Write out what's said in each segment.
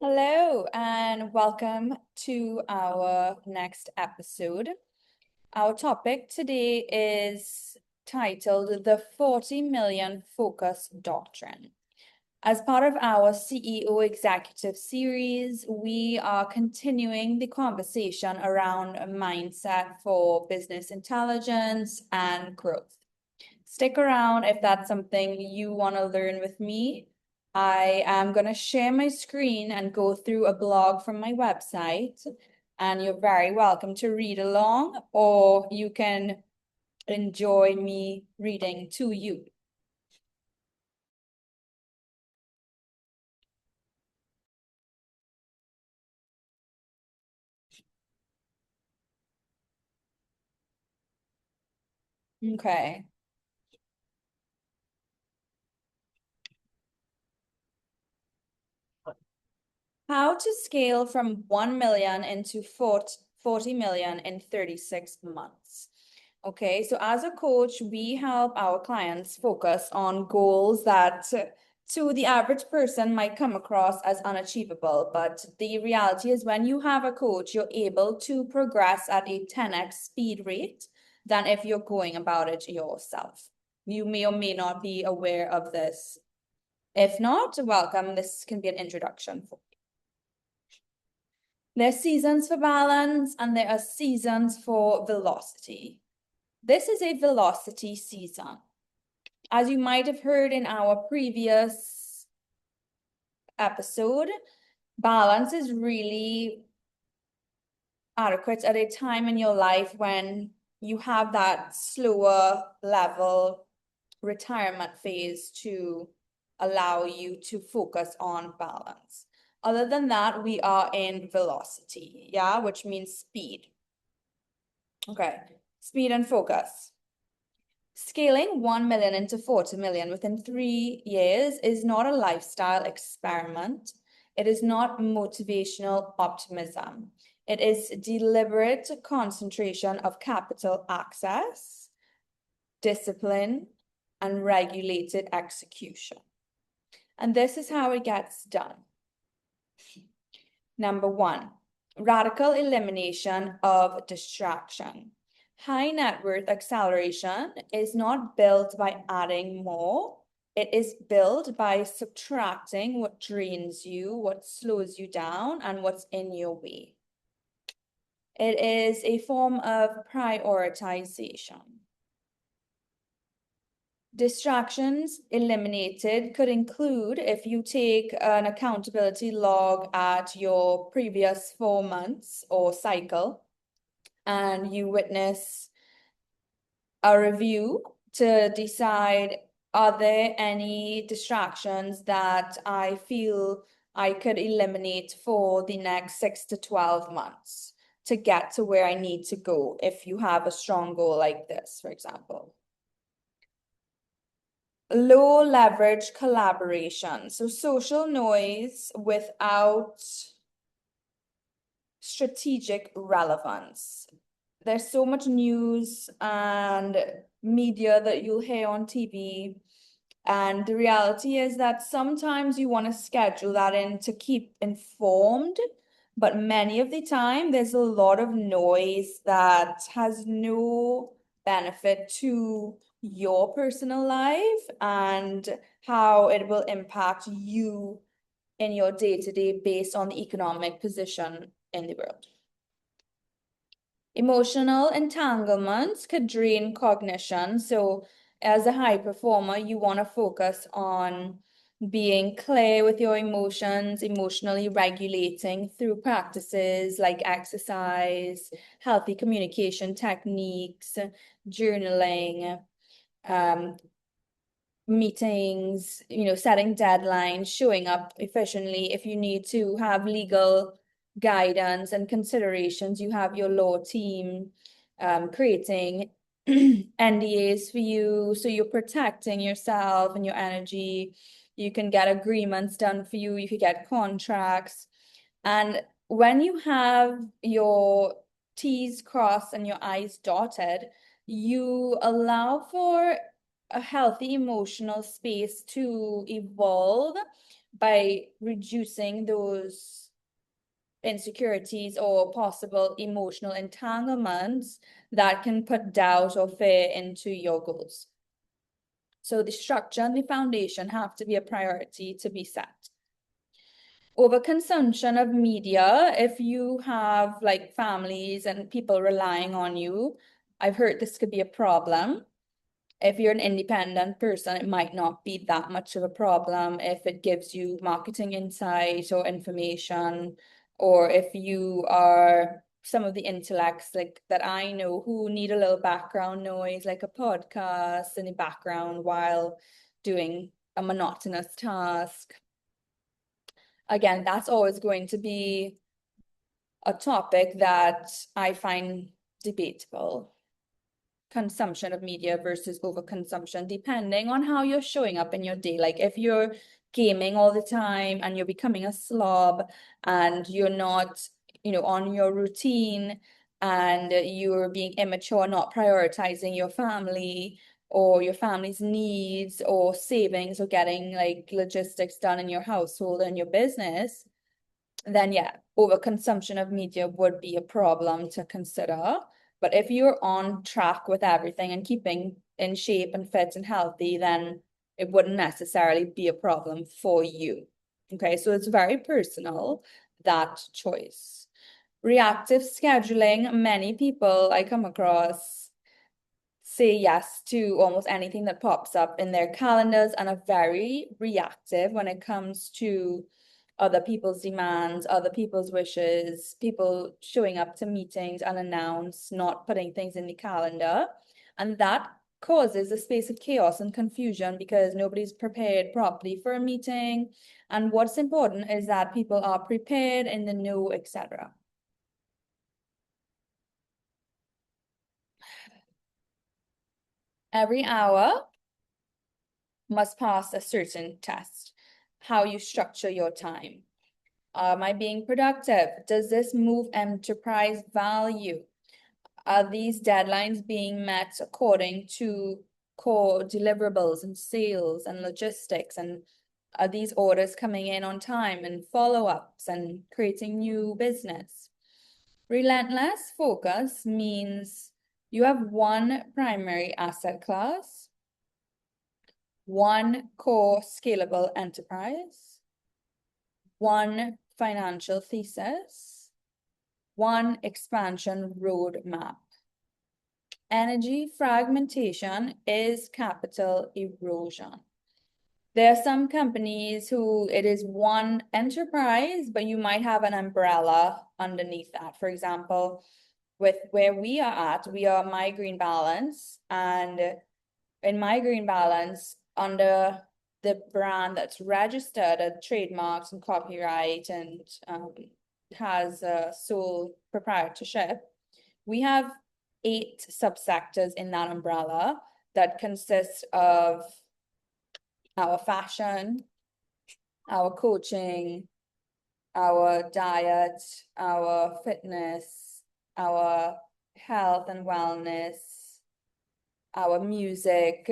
Hello, and welcome to our next episode. Our topic today is titled The 40 Million Focus Doctrine. As part of our CEO Executive Series, we are continuing the conversation around a mindset for business intelligence and growth. Stick around if that's something you want to learn with me. I am going to share my screen and go through a blog from my website, and you're very welcome to read along, or you can enjoy me reading to you. Okay. How to scale from 1 million into 40 million in 36 months. Okay, so as a coach, we help our clients focus on goals that to the average person might come across as unachievable. But the reality is, when you have a coach, you're able to progress at a 10x speed rate than if you're going about it yourself. You may or may not be aware of this. If not, welcome. This can be an introduction for you. There's seasons for balance and there are seasons for velocity. This is a velocity season. As you might have heard in our previous episode, balance is really adequate at a time in your life when you have that slower level retirement phase to allow you to focus on balance. Other than that, we are in velocity, yeah, which means speed. Okay, speed and focus. Scaling 1 million into 40 million within 3 years is not a lifestyle experiment. It is not motivational optimism. It is deliberate concentration of capital access, discipline, and regulated execution. And this is how it gets done. Number one, radical elimination of distraction. High net worth acceleration is not built by adding more. It is built by subtracting what drains you, what slows you down, and what's in your way. It is a form of prioritization. Distractions eliminated could include if you take an accountability log at your previous 4 months or cycle and you witness a review to decide, are there any distractions that I feel I could eliminate for the next 6 to 12 months to get to where I need to go if you have a strong goal like this, for example. Low leverage collaboration. So social noise without strategic relevance. There's so much news and media that you'll hear on TV. And the reality is that sometimes you want to schedule that in to keep informed, but many of the time there's a lot of noise that has no benefit to your personal life and how it will impact you in your day-to-day based on the economic position in the world. Emotional entanglements could drain cognition. So as a high performer, you want to focus on being clear with your emotions, emotionally regulating through practices like exercise, healthy communication techniques, journaling, meetings, setting deadlines, showing up efficiently. If you need to have legal guidance and considerations, you have your law team creating NDAs for you, so you're protecting yourself and your energy. You can get agreements done for you. You could get contracts. And when you have your T's crossed and your I's dotted, you allow for a healthy emotional space to evolve by reducing those insecurities or possible emotional entanglements that can put doubt or fear into your goals. So the structure and the foundation have to be a priority to be set. Overconsumption of media, if you have like families and people relying on you, I've heard this could be a problem. If you're an independent person, it might not be that much of a problem if it gives you marketing insight or information, or if you are some of the intellects like that I know who need a little background noise, like a podcast in the background while doing a monotonous task. Again, that's always going to be a topic that I find debatable. Consumption of media versus overconsumption, depending on how you're showing up in your day. Like if you're gaming all the time and you're becoming a slob and you're not, on your routine and you're being immature, not prioritizing your family or your family's needs or savings or getting like logistics done in your household and your business, then yeah, overconsumption of media would be a problem to consider. But if you're on track with everything and keeping in shape and fit and healthy, then it wouldn't necessarily be a problem for you. Okay, so it's very personal, that choice. Reactive scheduling, many people I come across say yes to almost anything that pops up in their calendars and are very reactive when it comes to other people's demands, other people's wishes, people showing up to meetings unannounced, not putting things in the calendar. And that causes a space of chaos and confusion because nobody's prepared properly for a meeting. And what's important is that people are prepared in the know, etc. Every hour must pass a certain test. How you structure your time. Am I being productive? Does this move enterprise value? Are these deadlines being met according to core deliverables and sales and logistics? And are these orders coming in on time and follow-ups and creating new business? Relentless focus means you have one primary asset class, one core scalable enterprise, one financial thesis, one expansion roadmap. Energy fragmentation is capital erosion. There are some companies who it is one enterprise, but you might have an umbrella underneath that. For example, with where we are at, we are My Green Balance, and in My Green Balance, under the brand that's registered at trademarks and copyright and has sole proprietorship, we have 8 subsectors in that umbrella that consist of our fashion, our coaching, our diet, our fitness, our health and wellness, our music,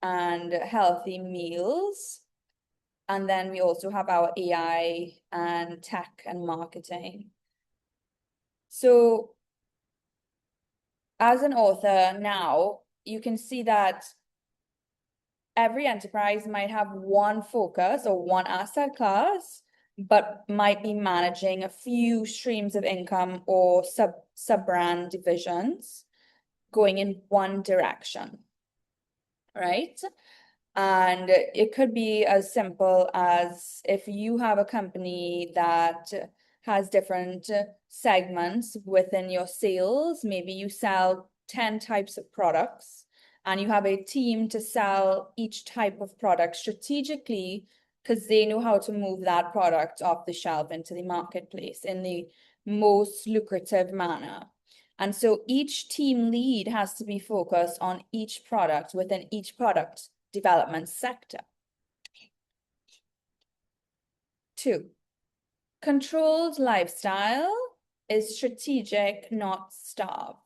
and healthy meals. And then we also have our AI and tech and marketing. So as an author now, you can see that every enterprise might have one focus or one asset class, but might be managing a few streams of income or sub-brand divisions going in one direction, right? And it could be as simple as if you have a company that has different segments within your sales, maybe you sell 10 types of products and you have a team to sell each type of product strategically because they know how to move that product off the shelf into the marketplace in the most lucrative manner. And so each team lead has to be focused on each product within each product development sector. 2, controlled lifestyle is strategic, not starved.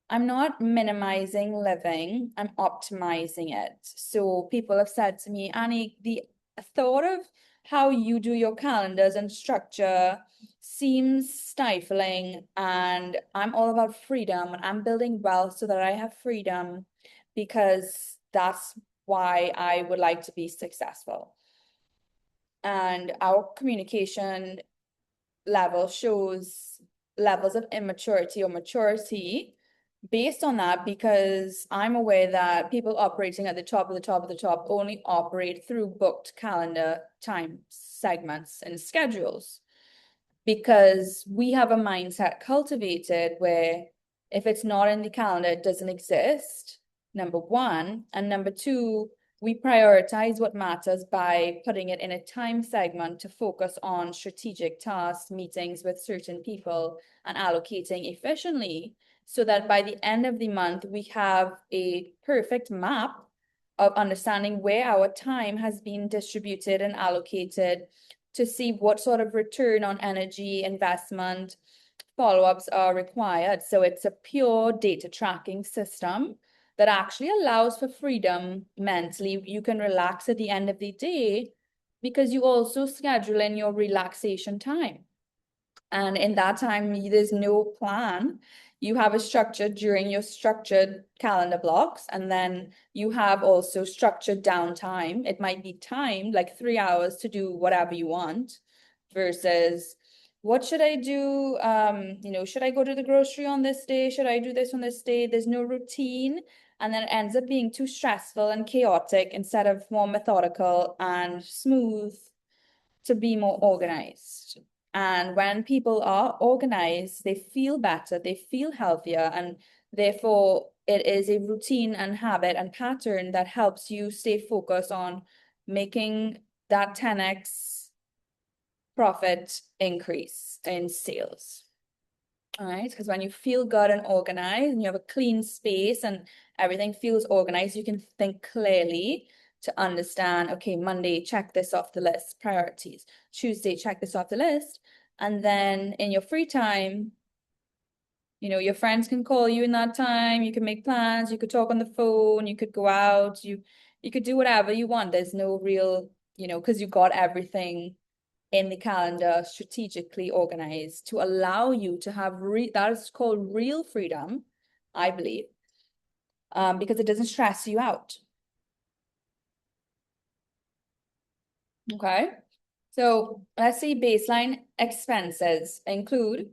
I'm not minimizing living, I'm optimizing it. So people have said to me, Annie, the thought of how you do your calendars and structure seems stifling, and I'm all about freedom and I'm building wealth so that I have freedom because that's why I would like to be successful. And our communication level shows levels of immaturity or maturity based on that, because I'm aware that people operating at the top of the top of the top only operate through booked calendar time segments and schedules, because we have a mindset cultivated where if it's not in the calendar, it doesn't exist, number one. And number two, we prioritize what matters by putting it in a time segment to focus on strategic tasks, meetings with certain people, and allocating efficiently so that by the end of the month, we have a perfect map of understanding where our time has been distributed and allocated to see what sort of return on energy investment follow-ups are required. So it's a pure data tracking system that actually allows for freedom mentally. You can relax at the end of the day because you also schedule in your relaxation time. And in that time, there's no plan. You have a structure during your structured calendar blocks, and then you have also structured downtime. It might be timed like 3 hours to do whatever you want, versus what should I do? Should I go to the grocery on this day? Should I do this on this day? There's no routine. And then it ends up being too stressful and chaotic instead of more methodical and smooth to be more organized. And when people are organized, they feel better, they feel healthier, and therefore it is a routine and habit and pattern that helps you stay focused on making that 10x profit increase in sales. All right, because when you feel good and organized and you have a clean space and everything feels organized, you can think clearly to understand, okay, Monday, check this off the list, priorities. Tuesday, check this off the list. And then in your free time, your friends can call you in that time, you can make plans, you could talk on the phone, you could go out, you could do whatever you want. There's no real, because you got everything in the calendar strategically organized to allow you to have that is called real freedom, I believe, because it doesn't stress you out. Okay, so let's see, baseline expenses include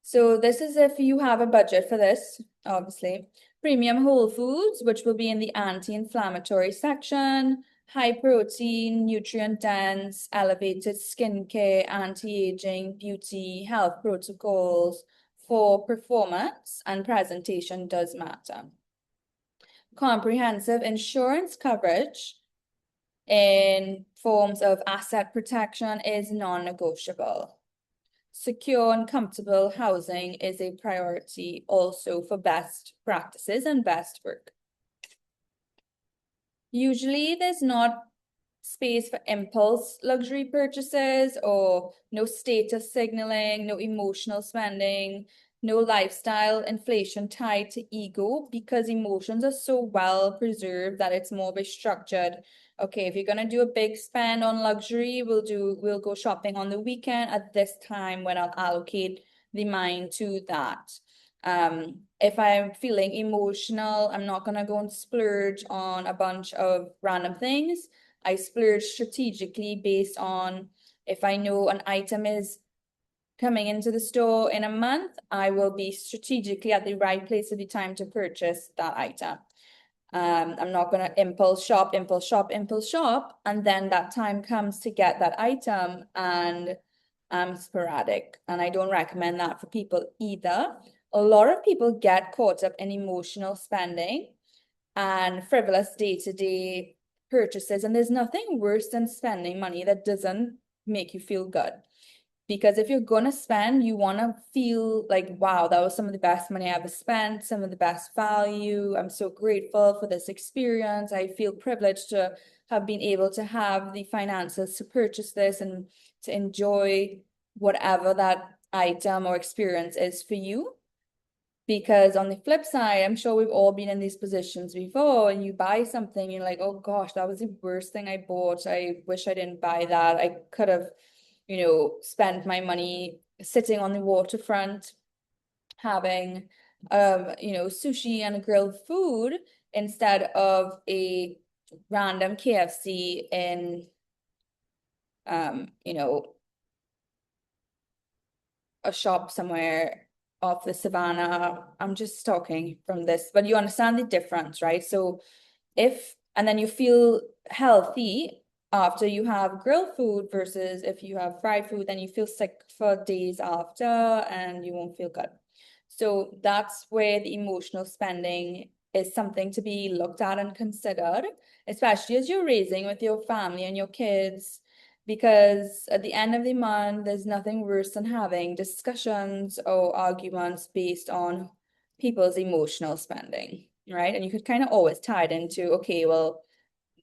so this is if you have a budget for this, obviously. Premium whole foods, which will be in the anti-inflammatory section, high protein, nutrient dense, elevated skincare, anti-aging, beauty, health protocols for performance and presentation does matter. Comprehensive insurance coverage in forms of asset protection is non-negotiable. Secure and comfortable housing is a priority also for best practices and best work. Usually there's not space for impulse luxury purchases or no status signaling, no emotional spending, no lifestyle inflation tied to ego, because emotions are so well preserved that it's more of a structured, okay, if you're gonna do a big spend on luxury, we'll go shopping on the weekend at this time when I'll allocate the mind to that. If I'm feeling emotional, I'm not gonna go and splurge on a bunch of random things. I splurge strategically based on if I know an item is coming into the store in a month, I will be strategically at the right place at the time to purchase that item. I'm not going to impulse shop, and then that time comes to get that item and I'm sporadic. And I don't recommend that for people either. A lot of people get caught up in emotional spending and frivolous day-to-day purchases. And there's nothing worse than spending money that doesn't make you feel good. Because if you're gonna spend, you wanna feel like, wow, that was some of the best money I ever spent, some of the best value. I'm so grateful for this experience. I feel privileged to have been able to have the finances to purchase this and to enjoy whatever that item or experience is for you. Because on the flip side, I'm sure we've all been in these positions before, and you buy something, you're like, oh gosh, that was the worst thing I bought. I wish I didn't buy that. I could have, spent my money sitting on the waterfront having sushi and grilled food instead of a random KFC in um, you know, a shop somewhere off the savannah. I'm just talking from this, but you understand the difference, right? So and then you feel healthy after you have grilled food versus if you have fried food, then you feel sick for days after and you won't feel good. So that's where the emotional spending is something to be looked at and considered, especially as you're raising with your family and your kids, because at the end of the month, there's nothing worse than having discussions or arguments based on people's emotional spending, right? And you could kind of always tie it into, okay, well,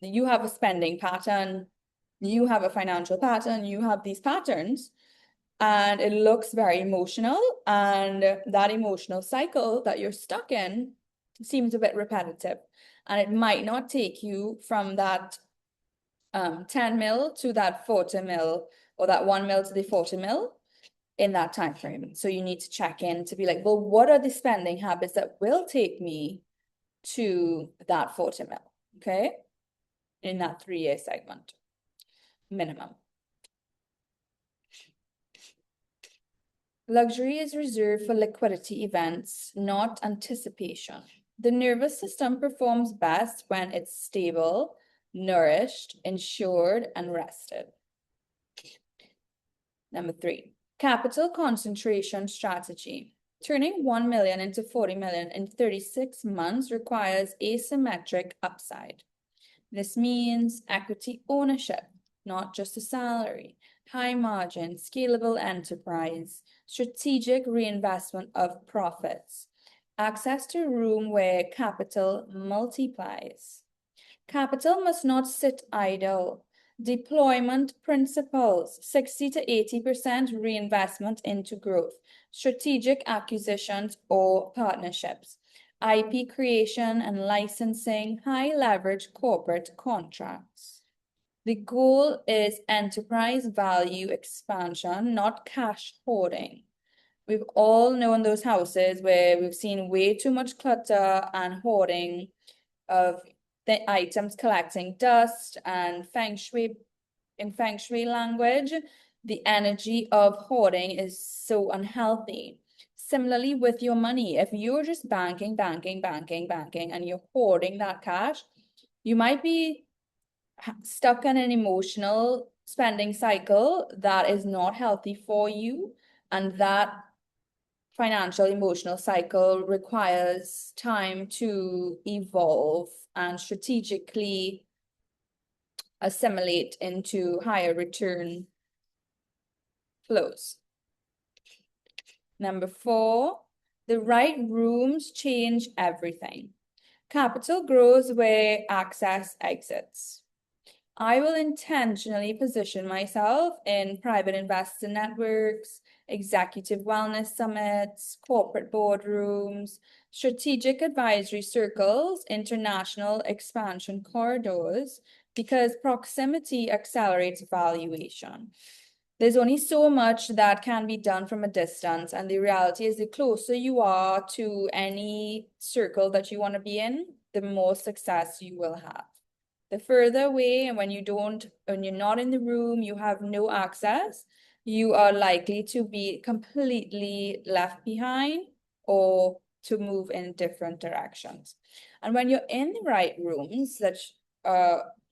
you have a spending pattern, you have a financial pattern, you have these patterns, and it looks very emotional. And that emotional cycle that you're stuck in seems a bit repetitive. And it might not take you from that 10 mil to that 40 mil or that 1 mil to the 40 mil in that time frame. So you need to check in to be like, well, what are the spending habits that will take me to that 40 mil? Okay. In that 3-year segment minimum. Luxury is reserved for liquidity events, not anticipation. The nervous system performs best when it's stable, nourished, insured, and rested. Number 3, capital concentration strategy. Turning 1 million into 40 million in 36 months requires asymmetric upside. This means equity ownership, not just a salary, high margin, scalable enterprise, strategic reinvestment of profits, access to room where capital multiplies. Capital must not sit idle. Deployment principles, 60 to 80% reinvestment into growth, strategic acquisitions or partnerships, IP creation and licensing, high leverage corporate contracts. The goal is enterprise value expansion, not cash hoarding. We've all known those houses where we've seen way too much clutter and hoarding of the items collecting dust and in feng shui language, the energy of hoarding is so unhealthy. Similarly with your money, if you're just banking, and you're hoarding that cash, you might be stuck in an emotional spending cycle that is not healthy for you. And that financial emotional cycle requires time to evolve and strategically assimilate into higher return flows. Number 4, the right rooms change everything. Capital grows where access exits. I will intentionally position myself in private investor networks, executive wellness summits, corporate boardrooms, strategic advisory circles, international expansion corridors, because proximity accelerates valuation. There's only so much that can be done from a distance, and the reality is the closer you are to any circle that you want to be in, the more success you will have. The further away, and when you're not in the room, you have no access, you are likely to be completely left behind or to move in different directions. And when you're in the right rooms, that's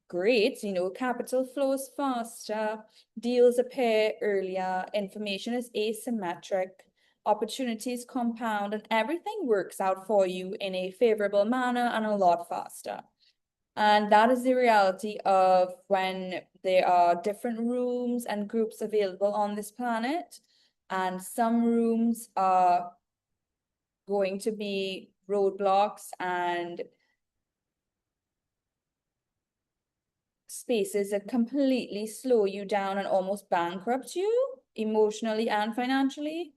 great, capital flows faster, deals appear earlier, information is asymmetric, opportunities compound, and everything works out for you in a favorable manner and a lot faster. And that is the reality of when there are different rooms and groups available on this planet. And some rooms are going to be roadblocks and spaces that completely slow you down and almost bankrupt you emotionally and financially.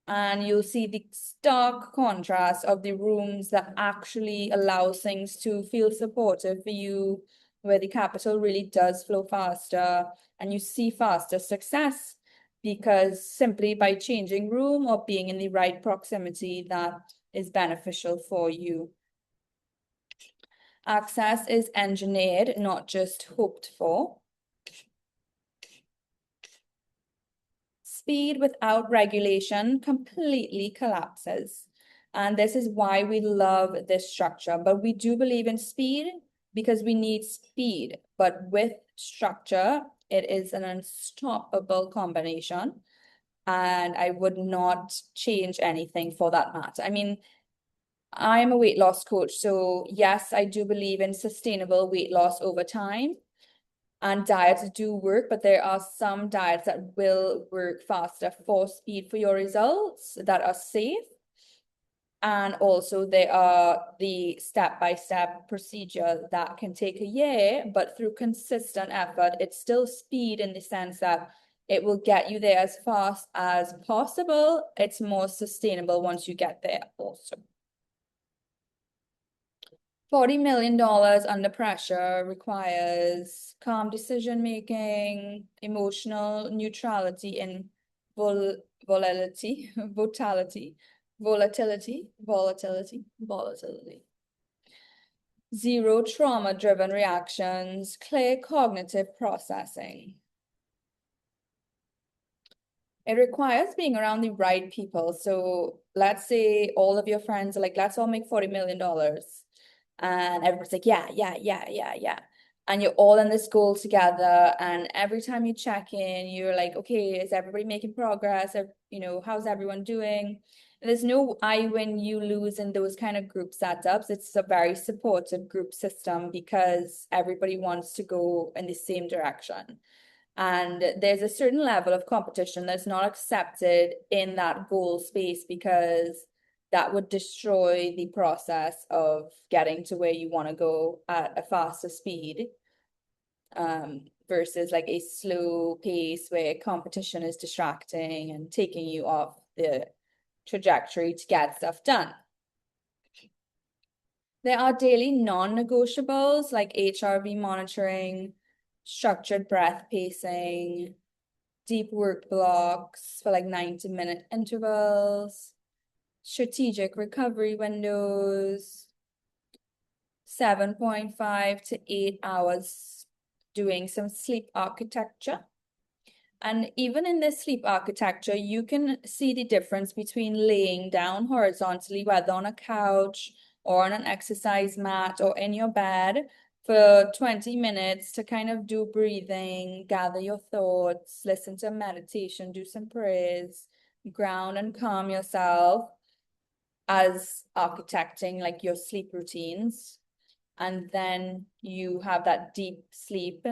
And you'll see the stark contrast of the rooms that actually allow things to feel supportive for you, where the capital really does flow faster and you see faster success because simply by changing room or being in the right proximity that is beneficial for you. Access is engineered, not just hoped for. Speed without regulation completely collapses. And this is why we love this structure. But we do believe in speed because we need speed. But with structure, it is an unstoppable combination. And I would not change anything for that matter. I mean, I'm a weight loss coach. So yes, I do believe in sustainable weight loss over time. And diets do work, but there are some diets that will work faster for speed for your results that are safe. And also there are the step-by-step procedure that can take a year, but through consistent effort, it's still speed in the sense that it will get you there as fast as possible. It's more sustainable once you get there also. $40 million under pressure requires calm decision making, emotional neutrality, and volatility, volatility. Zero trauma-driven reactions, clear cognitive processing. It requires being around the right people. So let's say all of your friends are like, let's all make $40 million. And everybody's like, yeah. And you're all in this goal together. And every time you check in, you're like, okay, is everybody making progress? You know, how's everyone doing? There's no I win, you lose in those kind of group setups. It's a very supportive group system because everybody wants to go in the same direction. And there's a certain level of competition that's not accepted in that goal space because that would destroy the process of getting to where you want to go at a faster speed, versus like a slow pace where competition is distracting and taking you off the trajectory to get stuff done. There are daily non-negotiables like HRV monitoring, structured breath pacing, deep work blocks for like 90-minute intervals, strategic recovery windows, 7.5 to 8 hours doing some sleep architecture. And even in this sleep architecture, you can see the difference between laying down horizontally, whether on a couch or on an exercise mat or in your bed for 20 minutes to kind of do breathing, gather your thoughts, listen to meditation, do some prayers, ground and calm yourself as architecting like your sleep routines. And then you have that deep sleep,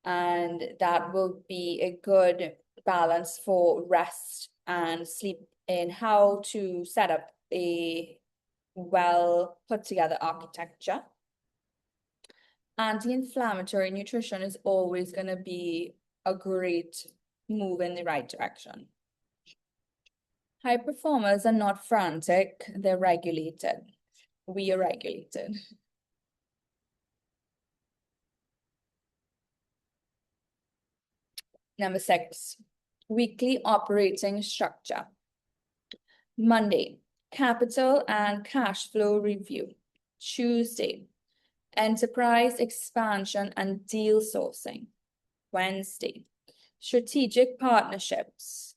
and that will be a good balance for rest and sleep in how to set up a well put together architecture. Anti-inflammatory nutrition is always going to be a great move in the right direction. High performers are not frantic, they're regulated. We are regulated. Number 6, weekly operating structure. Monday, capital and cash flow review. Tuesday, enterprise expansion and deal sourcing. Wednesday, strategic partnerships.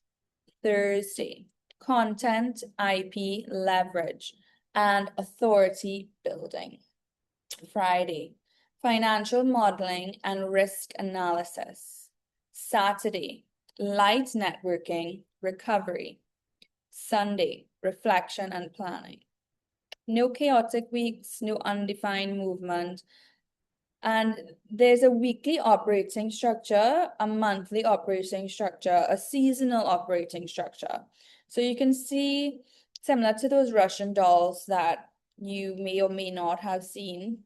Thursday, content, IP leverage, and authority building. Friday, financial modeling and risk analysis. Saturday, light networking, recovery. Sunday, reflection and planning. No chaotic weeks, no undefined movement. And there's a weekly operating structure, a monthly operating structure, a seasonal operating structure. So you can see, similar to those Russian dolls that you may or may not have seen,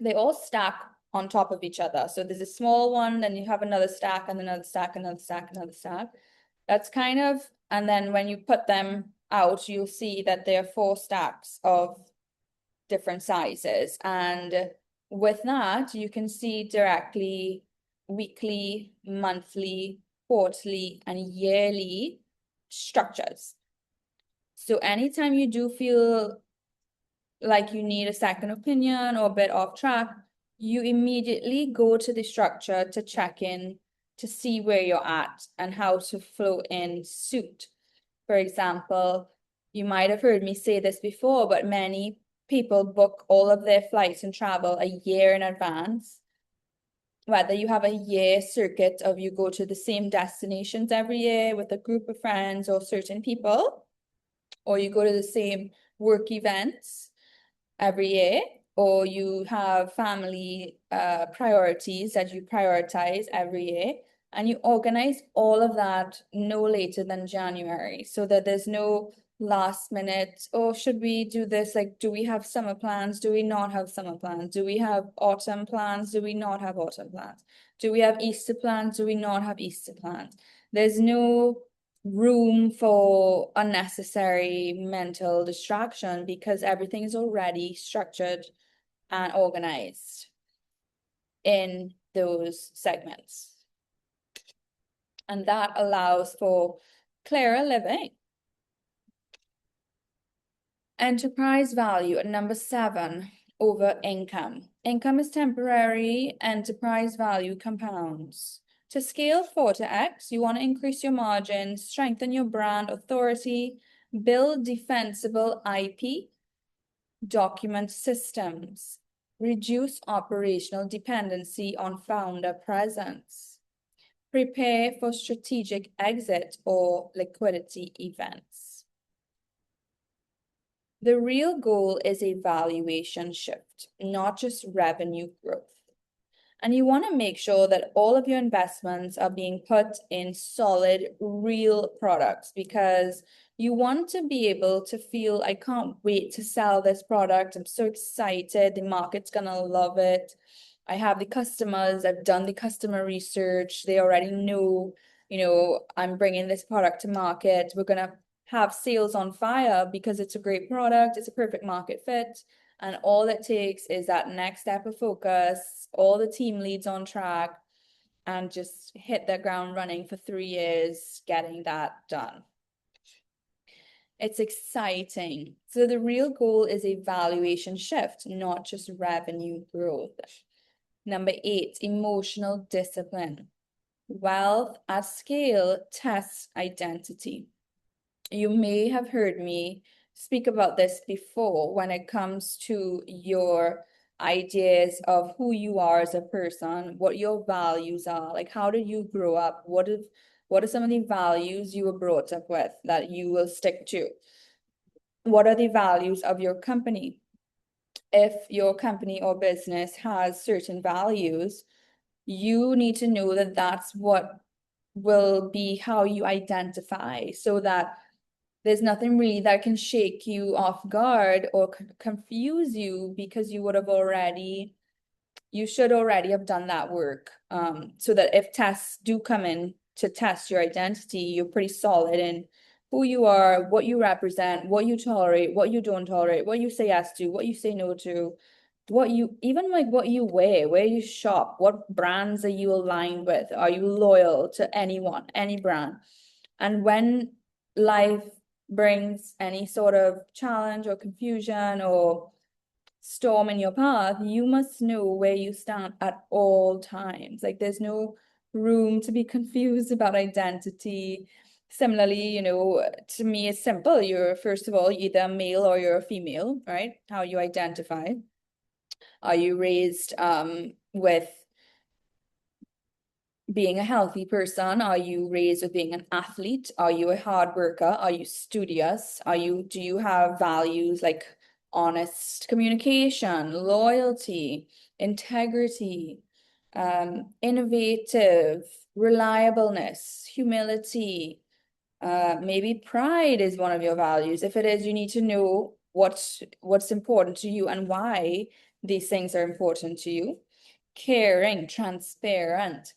they all stack on top of each other. So there's a small one, then you have another stack, and another stack, another stack, another stack. That's kind of And then when you put them out, you'll see that there are 4 stacks of different sizes. And with that, you can see directly weekly, monthly, quarterly, and yearly structures. So anytime you do feel like you need a second opinion or a bit off track, you immediately go to the structure to check in to see where you're at and how to flow in suit. For example, you might have heard me say this before, but many people book all of their flights and travel a year in advance. Whether you have a year circuit of you go to the same destinations every year with a group of friends or certain people, or you go to the same work events every year, or you have family priorities that you prioritize every year, and you organize all of that no later than January so that there's no last minute, oh, should we do this? Like, do we have summer plans? Do we not have summer plans? Do we have autumn plans? Do we not have autumn plans? Do we have Easter plans? Do we not have Easter plans? There's no room for unnecessary mental distraction because everything is already structured and organized in those segments. And that allows for clearer living. Enterprise value at number 7 over income. Income is temporary, enterprise value compounds. To scale 4 to X, you want to increase your margins, strengthen your brand authority, build defensible IP, document systems, reduce operational dependency on founder presence, prepare for strategic exit or liquidity events. The real goal is a valuation shift, not just revenue growth. And you want to make sure that all of your investments are being put in solid, real products because you want to be able to feel, I can't wait to sell this product. I'm so excited. The market's going to love it. I have the customers. I've done the customer research. They already know, I'm bringing this product to market. We're going to have sales on fire because it's a great product. It's a perfect market fit. And all it takes is that next step of focus, all the team leads on track, and just hit the ground running for 3 years, getting that done. It's exciting. So the real goal is a valuation shift, not just revenue growth. Number 8, emotional discipline. Wealth at scale tests identity. You may have heard me speak about this before when it comes to your ideas of who you are as a person, what your values are, like how did you grow up? What are some of the values you were brought up with that you will stick to? What are the values of your company? If your company or business has certain values, you need to know that that's what will be how you identify so that there's nothing really that can shake you off guard or confuse you because you should already have done that work. So that if tests do come in to test your identity, you're pretty solid in who you are, what you represent, what you tolerate, what you don't tolerate, what you say yes to, what you say no to, what you wear, where you shop, what brands are you aligned with? Are you loyal to anyone, any brand? And when life brings any sort of challenge or confusion or storm in your path, you must know where you stand at all times. Like there's no room to be confused about identity. Similarly, to me, it's simple. You're, first of all, either a male or you're a female, right? How you identify. Are you raised with being a healthy person? Are you raised with being an athlete? Are you a hard worker? Are you studious? Do you have values like honest communication, loyalty, integrity, innovative, reliableness, humility? Maybe pride is one of your values. If it is, you need to know what's important to you and why these things are important to you. Caring, transparent,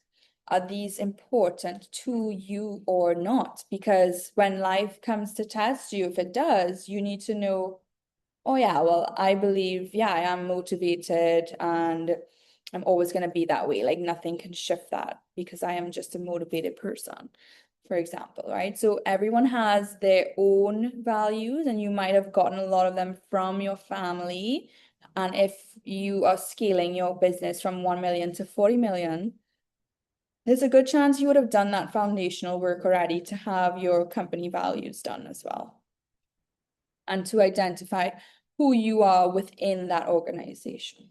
Are these important to you or not? Because when life comes to test you, if it does, you need to know, oh yeah, well, I believe, yeah, I am motivated and I'm always going to be that way. Like nothing can shift that because I am just a motivated person, for example, right? So everyone has their own values, and you might have gotten a lot of them from your family. And if you are scaling your business from 1 million to 40 million, there's a good chance you would have done that foundational work already to have your company values done as well, and to identify who you are within that organization,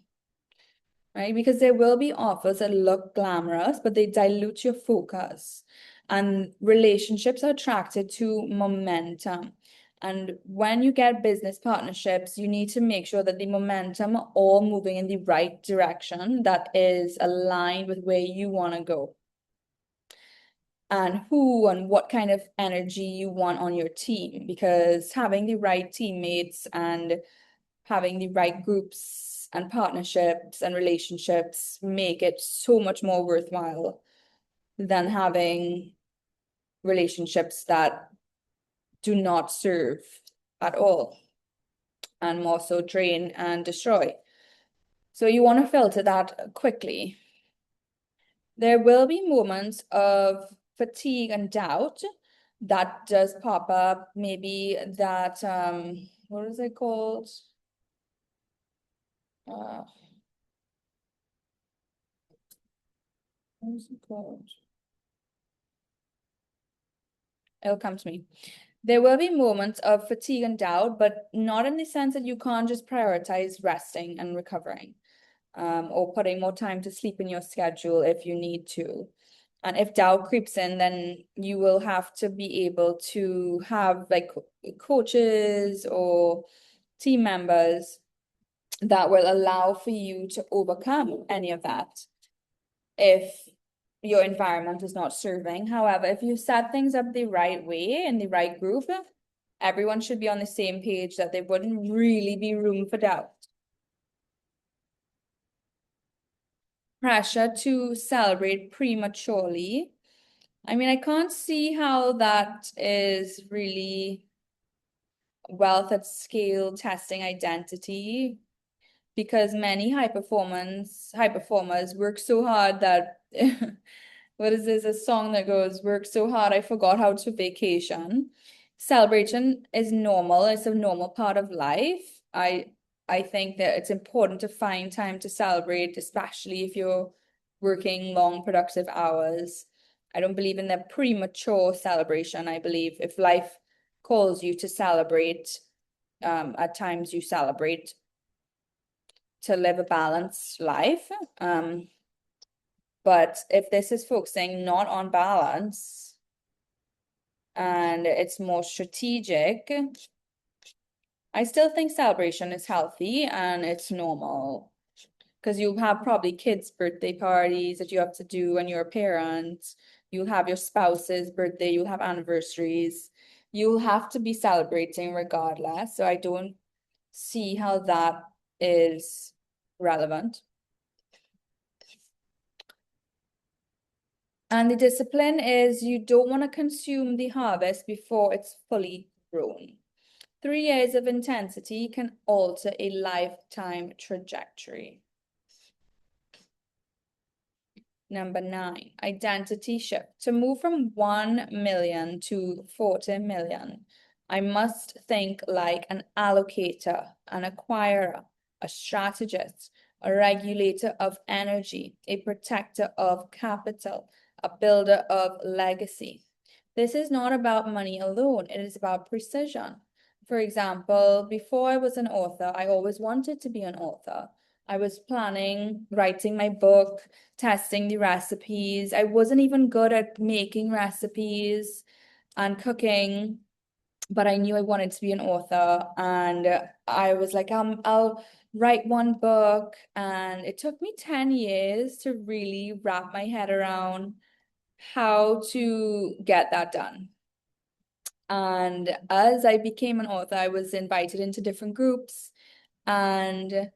right? Because there will be offers that look glamorous, but they dilute your focus. And relationships are attracted to momentum. And when you get business partnerships, you need to make sure that the momentum are all moving in the right direction that is aligned with where you want to go, and who and what kind of energy you want on your team, because having the right teammates and having the right groups and partnerships and relationships make it so much more worthwhile than having relationships that do not serve at all and more so drain and destroy. So you want to filter that quickly. There will be moments of fatigue and doubt that does pop up. Maybe that, what is it called? Uh, what is it called? It'll come to me. There will be moments of fatigue and doubt, but not in the sense that you can't just prioritize resting and recovering, or putting more time to sleep in your schedule if you need to. And if doubt creeps in, then you will have to be able to have like coaches or team members that will allow for you to overcome any of that if your environment is not serving. However, if you set things up the right way in the right group, everyone should be on the same page that there wouldn't really be room for doubt. Pressure to celebrate prematurely. I mean, I can't see how that is really wealth at scale testing identity, because many high performers work so hard that what is this? A song that goes, work so hard I forgot how to vacation. Celebration is normal, it's a normal part of life. I think that it's important to find time to celebrate, especially if you're working long productive hours. I don't believe in the premature celebration. I believe if life calls you to celebrate, at times you celebrate to live a balanced life. But if this is focusing not on balance and it's more strategic, I still think celebration is healthy and it's normal. Because you have probably kids' birthday parties that you have to do when you're a parent. You'll have your spouse's birthday, you'll have anniversaries. You'll have to be celebrating regardless. So I don't see how that is relevant. And the discipline is you don't want to consume the harvest before it's fully grown. 3 years of intensity can alter a lifetime trajectory. Number 9, identity shift. To move from 1 million to 40 million, I must think like an allocator, an acquirer, a strategist, a regulator of energy, a protector of capital, a builder of legacy. This is not about money alone, it is about precision. For example, before I was an author, I always wanted to be an author. I was planning, writing my book, testing the recipes. I wasn't even good at making recipes and cooking, but I knew I wanted to be an author. And I was like, I'll write one book. And it took me 10 years to really wrap my head around how to get that done. And as I became an author, I was invited into different groups, and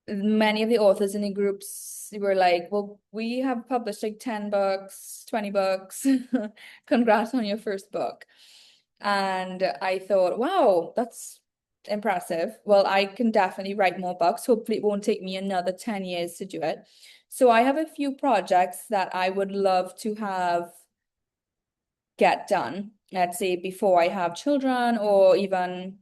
many of the authors in the groups were like, well, we have published like 10 books, 20 books. Congrats on your first book. And I thought, wow, that's impressive. Well, I can definitely write more books. Hopefully, it won't take me another 10 years to do it. So I have a few projects that I would love to have get done, let's say before I have children, or even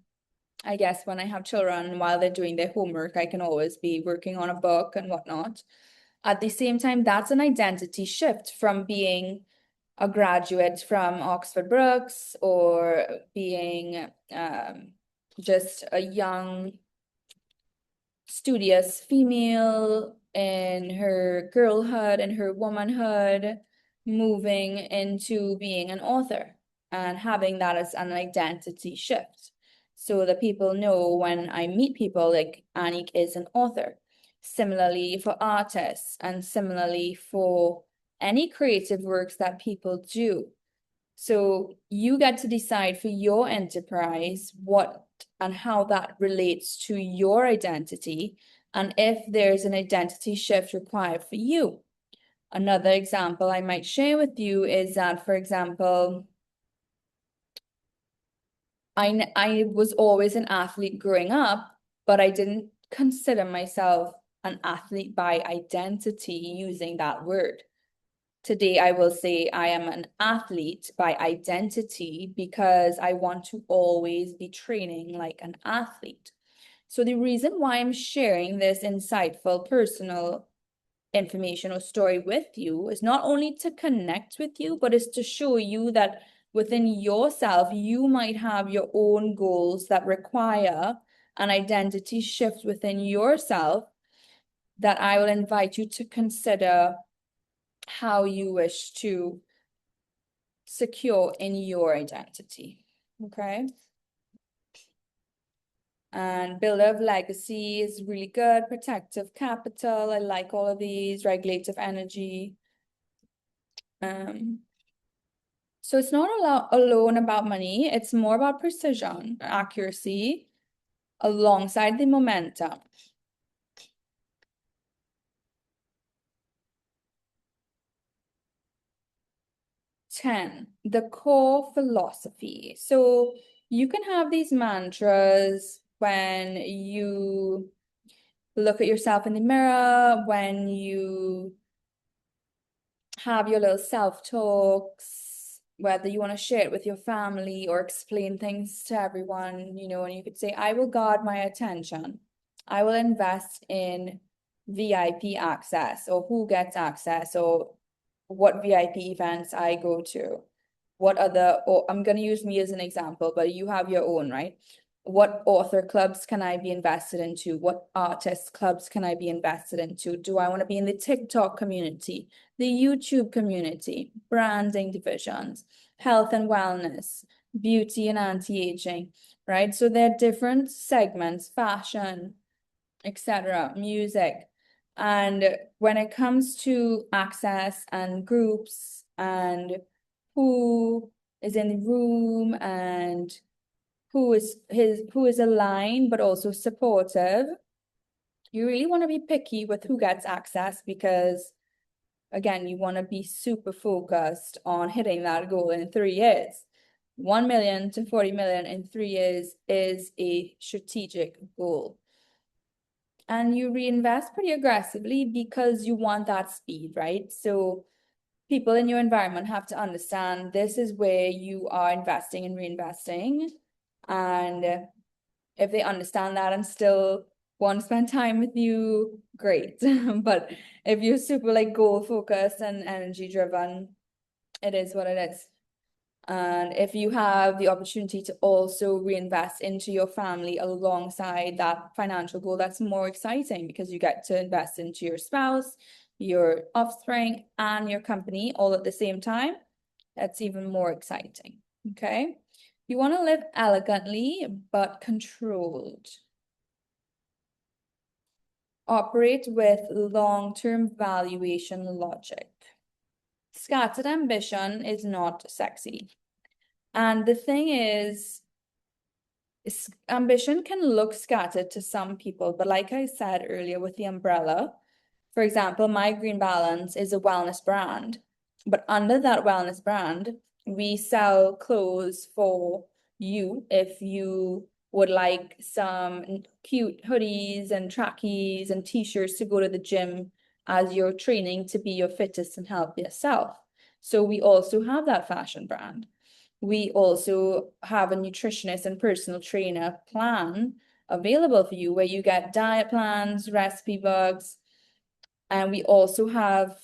I guess when I have children while they're doing their homework, I can always be working on a book and whatnot. At the same time, that's an identity shift from being a graduate from Oxford Brookes or being just a young studious female in her girlhood and her womanhood, moving into being an author and having that as an identity shift. So that people know when I meet people, like Annick is an author. Similarly for artists, and similarly for any creative works that people do. So you get to decide for your enterprise what and how that relates to your identity, and if there's an identity shift required for you. Another example I might share with you is that, for example, I was always an athlete growing up, but I didn't consider myself an athlete by identity using that word. Today, I will say I am an athlete by identity because I want to always be training like an athlete. So the reason why I'm sharing this insightful personal information or story with you is not only to connect with you, but is to show you that within yourself, you might have your own goals that require an identity shift within yourself that I will invite you to consider how you wish to secure in your identity. Okay. And builder of legacy is really good. Protective capital. I like all of these. Regulative energy. So it's not alone about money. It's more about precision, accuracy, alongside the momentum. 10, the core philosophy. So you can have these mantras when you look at yourself in the mirror, when you have your little self-talks, whether you want to share it with your family or explain things to everyone, you know, and you could say, I will guard my attention. I will invest in VIP access, or who gets access, or what VIP events I go to. What other, or I'm going to use me as an example, but you have your own, right? What author clubs can I be invested into? What artist clubs can I be invested into? Do I want to be in the TikTok community, the YouTube community, branding divisions, health and wellness, beauty and anti-aging, right? So there are different segments, fashion, etc., music. And when it comes to access and groups and who is in the room and who is aligned but also supportive, you really want to be picky with who gets access because again, you want to be super focused on hitting that goal in 3 years. 1 million to 40 million in 3 years is a strategic goal. And you reinvest pretty aggressively because you want that speed, right? So people in your environment have to understand this is where you are investing and reinvesting. And if they understand that and still want to spend time with you, great. But if you're super like goal focused and energy driven, it is what it is. And if you have the opportunity to also reinvest into your family alongside that financial goal, that's more exciting because you get to invest into your spouse, your offspring, and your company all at the same time. That's even more exciting. Okay. You want to live elegantly, but controlled. Operate with long-term valuation logic. Scattered ambition is not sexy. And the thing is, ambition can look scattered to some people, but like I said earlier with the umbrella, for example, My Green Balance is a wellness brand, but under that wellness brand, we sell clothes for you if you would like some cute hoodies and trackies and t-shirts to go to the gym as you're training to be your fittest and healthiest self. So we also have that fashion brand. We also have a nutritionist and personal trainer plan available for you where you get diet plans, recipe books, and we also have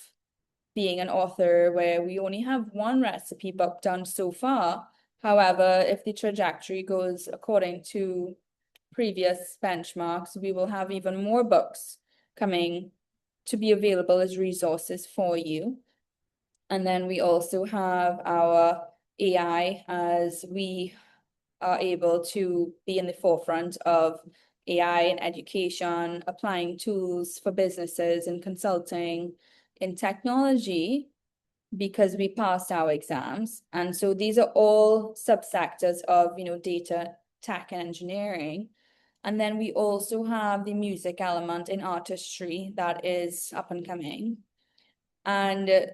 being an author where we only have one recipe book done so far. However, if the trajectory goes according to previous benchmarks, we will have even more books coming to be available as resources for you. And then we also have our AI as we are able to be in the forefront of AI in education, applying tools for businesses and consulting in technology because we passed our exams. And so these are all subsectors of, data, tech, and engineering. And then we also have the music element in artistry that is up and coming. And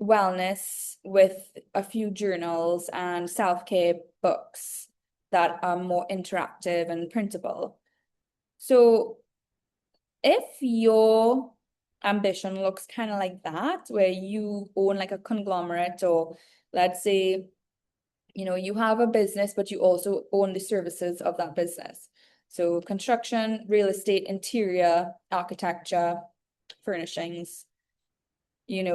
wellness with a few journals and self-care books that are more interactive and printable. So if your ambition looks kind of like that, where you own like a conglomerate, or let's say, you have a business, but you also own the services of that business. So construction, real estate, interior, architecture, furnishings, it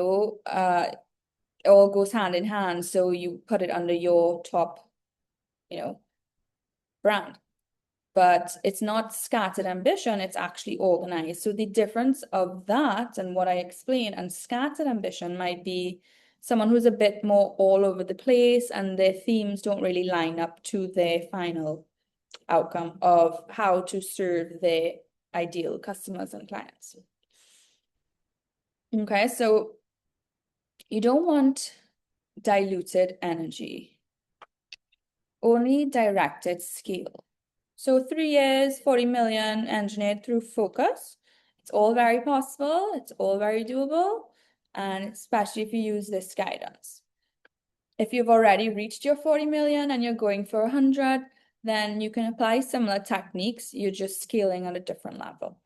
all goes hand in hand. So you put it under your top, brand. But it's not scattered ambition, it's actually organized. So the difference of that and what I explained and scattered ambition might be someone who's a bit more all over the place and their themes don't really line up to their final outcome of how to serve their ideal customers and clients. Okay, so you don't want diluted energy, only directed skill. So 3 years, 40 million engineered through focus. It's all very possible. It's all very doable. And especially if you use this guidance. If you've already reached your 40 million and you're going for 100, then you can apply similar techniques. You're just scaling at a different level.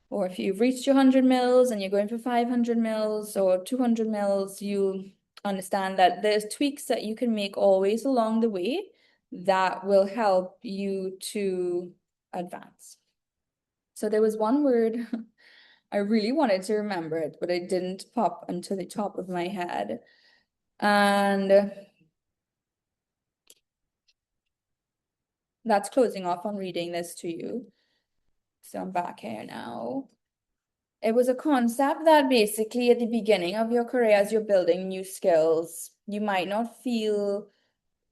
Or if you've reached your 100 mils and you're going for 500 mils or 200 mils, you understand that there's tweaks that you can make always along the way that will help you to advance. So there was one word, I really wanted to remember it, but it didn't pop into the top of my head. And that's closing off on reading this to you. So I'm back here now. It was a concept that basically at the beginning of your career, as you're building new skills, you might not feel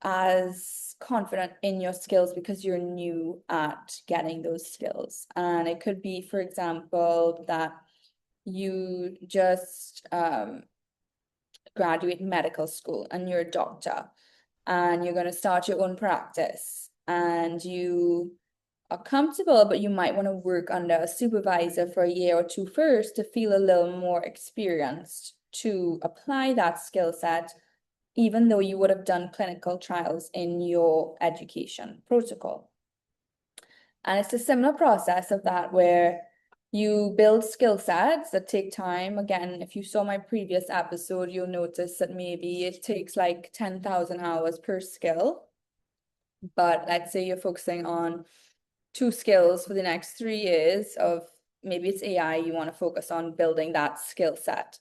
as confident in your skills because you're new at getting those skills. And it could be, for example, that you just graduate medical school and you're a doctor and you're going to start your own practice and you are comfortable, but you might want to work under a supervisor for a year or two first to feel a little more experienced to apply that skill set, even though you would have done clinical trials in your education protocol. And it's a similar process of that where you build skill sets that take time. Again, if you saw my previous episode, you'll notice that maybe it takes like 10,000 hours per skill. But let's say you're focusing on 2 skills for the next 3 years of maybe it's AI, you want to focus on building that skill set.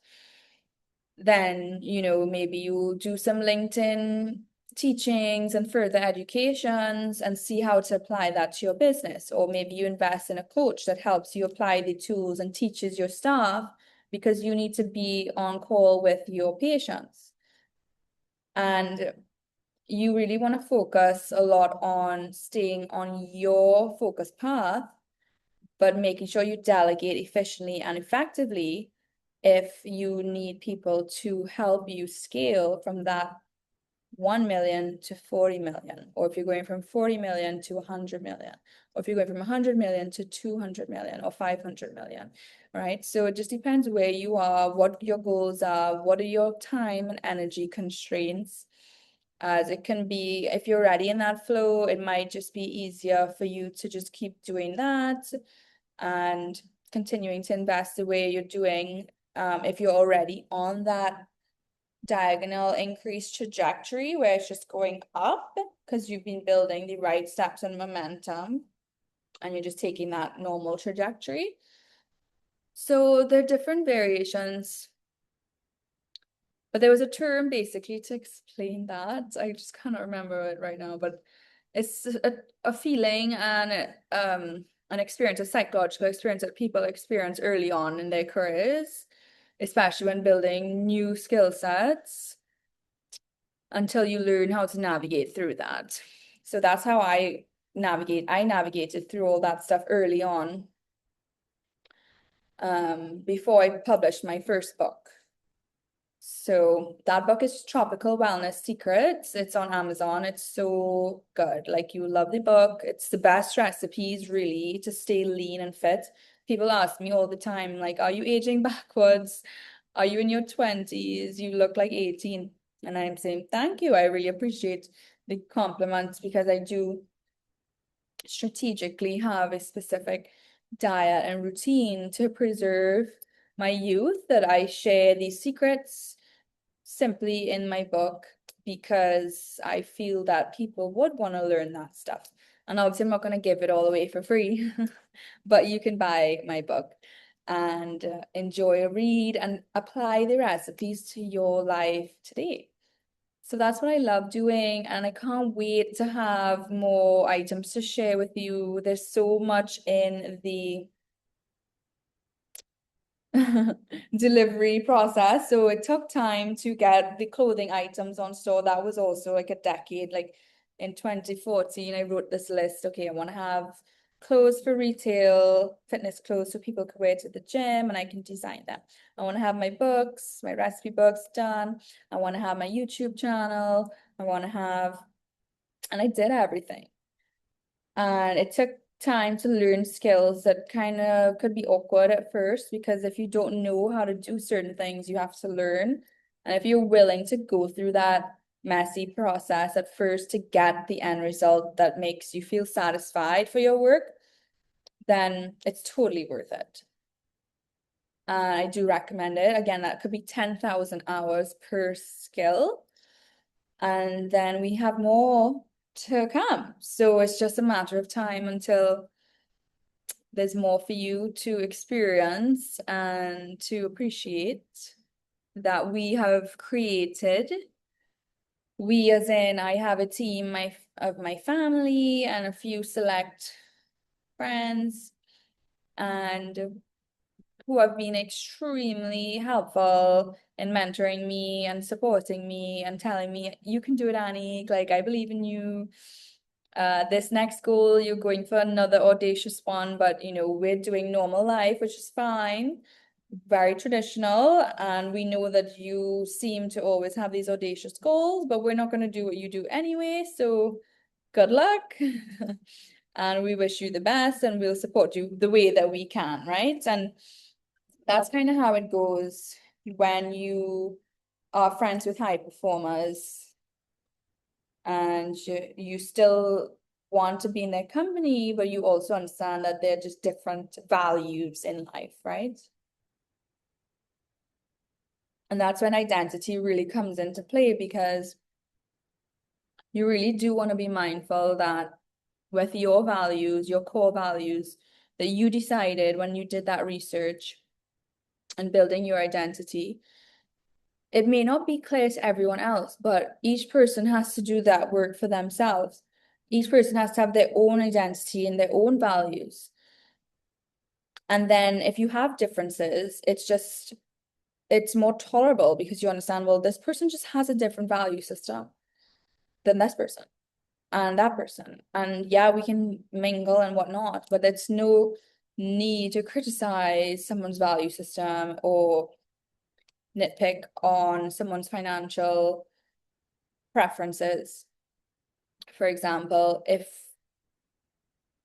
Then, maybe you do some LinkedIn teachings and further educations and see how to apply that to your business. Or maybe you invest in a coach that helps you apply the tools and teaches your staff because you need to be on call with your patients. And you really want to focus a lot on staying on your focus path, but making sure you delegate efficiently and effectively if you need people to help you scale from that 1 million to 40 million, or if you're going from 40 million to 100 million, or if you're going from 100 million to 200 million or 500 million, right? So it just depends where you are, what your goals are, what are your time and energy constraints. As it can be, if you're already in that flow, it might just be easier for you to just keep doing that and continuing to invest the way you're doing. If you're already on that diagonal increase trajectory where it's just going up because you've been building the right steps and momentum and you're just taking that normal trajectory. So there are different variations, but there was a term basically to explain that. I just cannot remember it right now, but it's a feeling and an experience, a psychological experience that people experience early on in their careers, especially when building new skill sets, until you learn how to navigate through that. So that's how I navigated through all that stuff early on, before I published my first book. So that book is Tropical Wellness Secrets. It's on Amazon. It's so good. Like, you love the book. It's the best recipes really to stay lean and fit. People ask me all the time, like, are you aging backwards? Are you in your 20s? You look like 18. And I'm saying, thank you. I really appreciate the compliments because I do strategically have a specific diet and routine to preserve my youth, that I share these secrets simply in my book because I feel that people would want to learn that stuff. And obviously, I'm not going to give it all away for free, but you can buy my book and enjoy a read and apply the recipes to your life today. So that's what I love doing, and I can't wait to have more items to share with you. There's so much in the delivery process. So it took time to get the clothing items on store. That was also like a decade. Like in 2014, I wrote this list. Okay, I want to have clothes for retail, fitness clothes so people could wear to the gym and I can design them. I want to have my books, my recipe books done. I want to have my YouTube channel. I want to have, and I did everything. And it took time to learn skills that kind of could be awkward at first, because if you don't know how to do certain things, you have to learn. And if you're willing to go through that messy process at first to get the end result that makes you feel satisfied for your work, then it's totally worth it. I do recommend it. Again, that could be 10,000 hours per skill. And then we have more to come. So it's just a matter of time until there's more for you to experience and to appreciate that we have created. We, as in, I have a team of my family and a few select friends, and who have been extremely helpful in mentoring me and supporting me and telling me, you can do it, Annie. Like, I believe in you. This next goal, you're going for another audacious one, but we're doing normal life, which is fine. Very traditional, and we know that you seem to always have these audacious goals, but we're not going to do what you do anyway, so good luck. And we wish you the best, and we'll support you the way that we can, right? And that's kind of how it goes when you are friends with high performers and you still want to be in their company, but you also understand that they're just different values in life, right? And that's when identity really comes into play, because you really do want to be mindful that with your values, your core values, that you decided when you did that research and building your identity, it may not be clear to everyone else, but each person has to do that work for themselves. Each person has to have their own identity and their own values. And then if you have differences, it's more tolerable because you understand, well, this person just has a different value system than this person and that person. And yeah, we can mingle and whatnot, but there's no need to criticize someone's value system or nitpick on someone's financial preferences. For example, if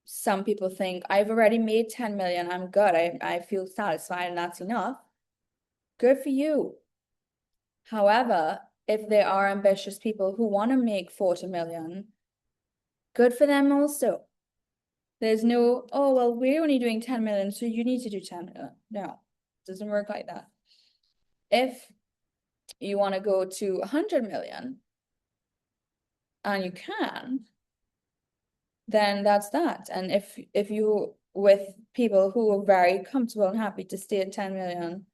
some people think I've already made 10 million, I'm good, I feel satisfied and that's enough. Good for you. However, if there are ambitious people who want to make 40 million, good for them also. There's no, oh, well, we're only doing 10 million, so you need to do 10 million. No, it doesn't work like that. If you want to go to 100 million and you can, then that's that. And if you with people who are very comfortable and happy to stay at 10 million,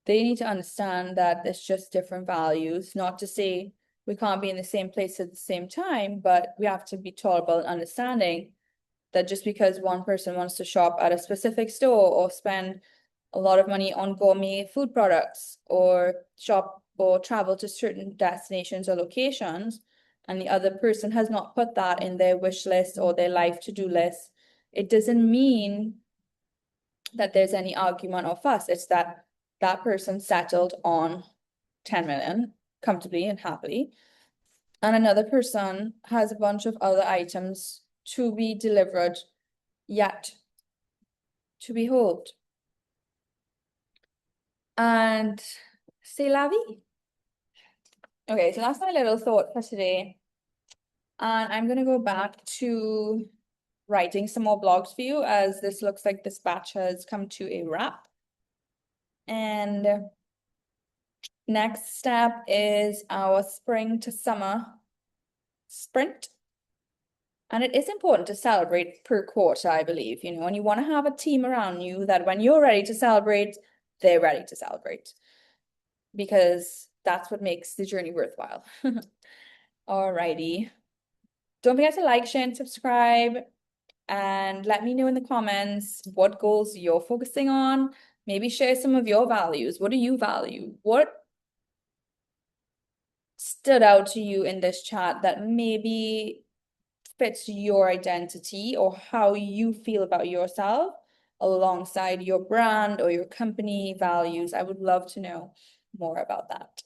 they need to understand that it's just different values. Not to say we can't be in the same place at the same time, but we have to be tolerable and understanding that just because one person wants to shop at a specific store or spend a lot of money on gourmet food products or shop or travel to certain destinations or locations, and the other person has not put that in their wish list or their life to-do list, it doesn't mean that there's any argument or fuss. It's that that person settled on 10 million comfortably and happily, and another person has a bunch of other items to be delivered yet to behold. And c'est la vie. Okay, so that's my little thought for today. And I'm gonna go back to writing some more blogs for you, as this looks like this batch has come to a wrap. And next step is our spring to summer sprint. And it is important to celebrate per quarter, I believe, and you want to have a team around you that when you're ready to celebrate, they're ready to celebrate, because that's what makes the journey worthwhile. Alrighty. Don't forget to like, share, and subscribe. And let me know in the comments what goals you're focusing on. Maybe share some of your values. What do you value? What stood out to you in this chat that maybe fits your identity or how you feel about yourself alongside your brand or your company values? I would love to know more about that.